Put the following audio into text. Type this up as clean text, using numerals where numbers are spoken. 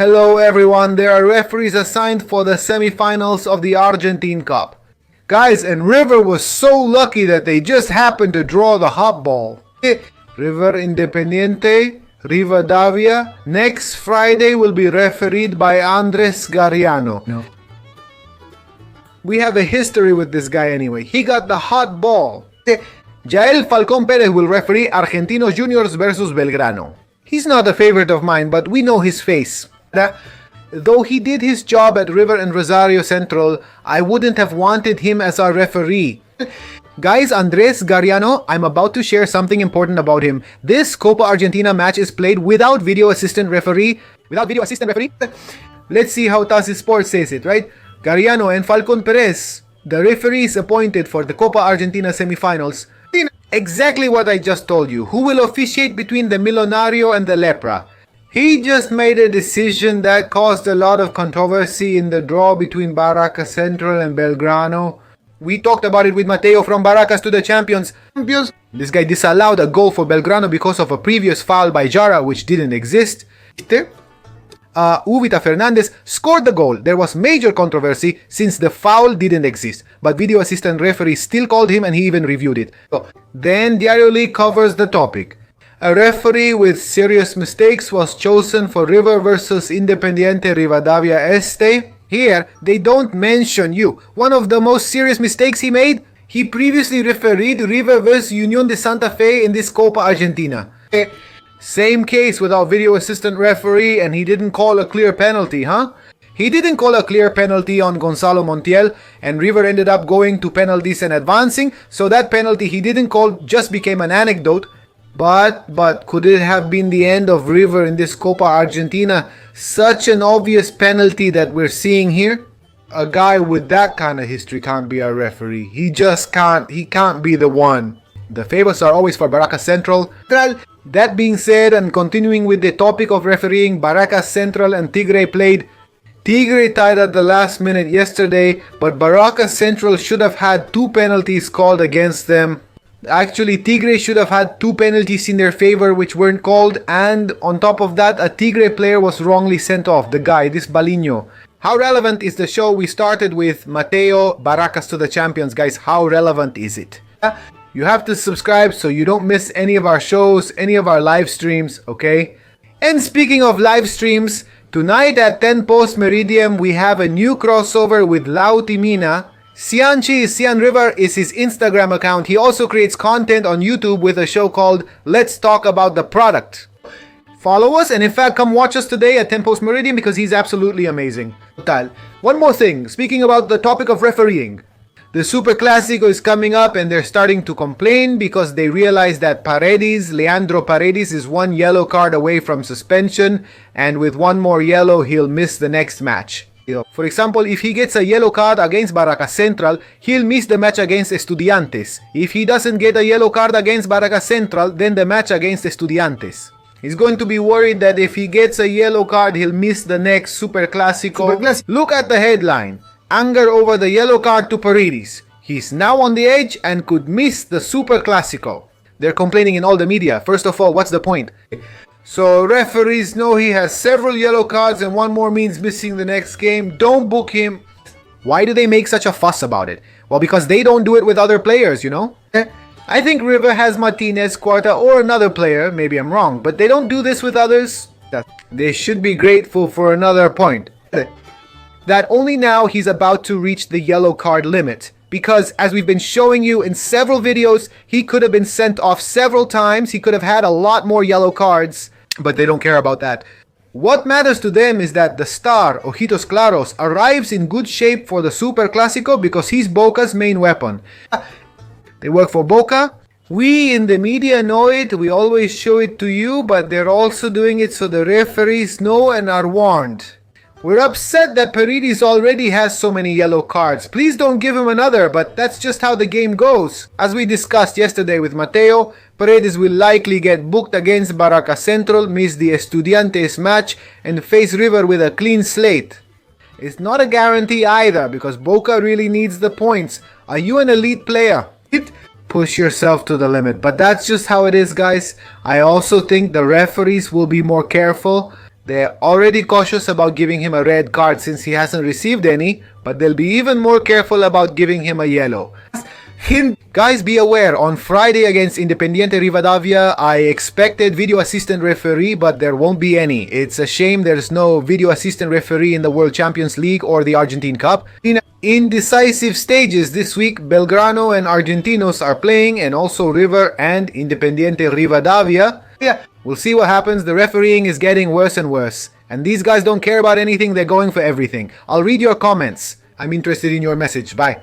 Hello everyone, there are referees assigned for the semifinals of the Argentine Cup. Guys, and River was so lucky that they just happened to draw the hot ball. River Independiente, Rivadavia, next Friday will be refereed by Andres Gariano. No. We have a history with this guy anyway. He got the hot ball. Jael Falcón Pérez will referee Argentinos Juniors versus Belgrano. He's not a favorite of mine, but we know his face. Though he did his job at River and Rosario Central, I wouldn't have wanted him as our referee. Guys, Andres Gariano, I'm about to share something important about him. This Copa Argentina match is played without video assistant referee. Let's see how Tassi Sports says it, right? Gariano and Falcón Pérez, the referees appointed for the Copa Argentina semifinals. Exactly what I just told you. Who will officiate between the Millonario and the Lepra? He just made a decision that caused a lot of controversy in the draw between Barracas Central and Belgrano. We talked about it with Mateo from Barracas to the champions. This guy disallowed a goal for Belgrano because of a previous foul by Jara which didn't exist. Uvita Fernandez scored the goal. There was major controversy since the foul didn't exist, but video assistant referee still called him and he even reviewed it. Then Diario League covers the topic. A referee with serious mistakes was chosen for River versus Independiente Rivadavia Este. Here, they don't mention you. One of the most serious mistakes he made? He previously refereed River vs Unión de Santa Fe in this Copa Argentina. Same case without video assistant referee and he didn't call a clear penalty, huh? He didn't call a clear penalty on Gonzalo Montiel and River ended up going to penalties and advancing, so that penalty he didn't call just became an anecdote. But could it have been the end of River in this Copa Argentina? Such an obvious penalty that we're seeing here. A guy with that kind of history can't be a referee. He just can't. He can't be the one. The favors are always for Barracas Central. That being said, and continuing with the topic of refereeing, Barracas Central and Tigre played. Tigre tied at the last minute yesterday, but Barracas Central should have had 2 penalties called against them. Actually, Tigre should have had 2 penalties in their favor which weren't called, and on top of that, a Tigre player was wrongly sent off, the guy, this Baliño. How relevant is the show? We started with Mateo, Barracas to the champions, guys. How relevant is it? You have to subscribe so you don't miss any of our shows, any of our live streams, okay? And speaking of live streams, tonight at 10 post Meridian, we have a new crossover with Lauti Mina. Cian River is his Instagram account. He also creates content on YouTube with a show called Let's Talk About the Product. Follow us and in fact come watch us today at 10 post Meridian because he's absolutely amazing. One more thing, speaking about the topic of refereeing. The Super Clásico is coming up and they're starting to complain because they realize that Leandro Paredes is 1 yellow card away from suspension, and with 1 more yellow he'll miss the next match. For example, if he gets a yellow card against Barracas Central, he'll miss the match against Estudiantes. If he doesn't get a yellow card against Barracas Central, then the match against Estudiantes. He's going to be worried that if he gets a yellow card, he'll miss the next Super Clásico. Look at the headline. Anger over the yellow card to Paredes. He's now on the edge and could miss the Super Clásico. They're complaining in all the media. First of all, what's the point? So referees know he has several yellow cards and 1 more means missing the next game. Don't book him. Why do they make such a fuss about it? Well, because they don't do it with other players, you know? I think River has Martinez, Cuarta, or another player. Maybe I'm wrong, but they don't do this with others. They should be grateful for another point. That only now he's about to reach the yellow card limit. Because as we've been showing you in several videos, he could have been sent off several times. He could have had a lot more yellow cards, but they don't care about that. What matters to them is that the star, Ojitos Claros, arrives in good shape for the Super Clásico because he's Boca's main weapon. They work for Boca. We in the media know it. We always show it to you, but they're also doing it so the referees know and are warned. We're upset that Paredes already has so many yellow cards. Please don't give him another, but that's just how the game goes. As we discussed yesterday with Mateo, Paredes will likely get booked against Barracas Central, miss the Estudiantes match, and face River with a clean slate. It's not a guarantee either, because Boca really needs the points. Are you an elite player? Push yourself to the limit, but that's just how it is, guys. I also think the referees will be more careful. They're already cautious about giving him a red card since he hasn't received any, but they'll be even more careful about giving him a yellow. Guys, be aware, on Friday against Independiente Rivadavia, I expected video assistant referee, but there won't be any. It's a shame there's no video assistant referee in the World Champions League or the Argentine Cup. In decisive stages this week, Belgrano and Argentinos are playing, and also River and Independiente Rivadavia. Yeah, we'll see what happens. The refereeing is getting worse and worse. And these guys don't care about anything, they're going for everything. I'll read your comments. I'm interested in your message. Bye.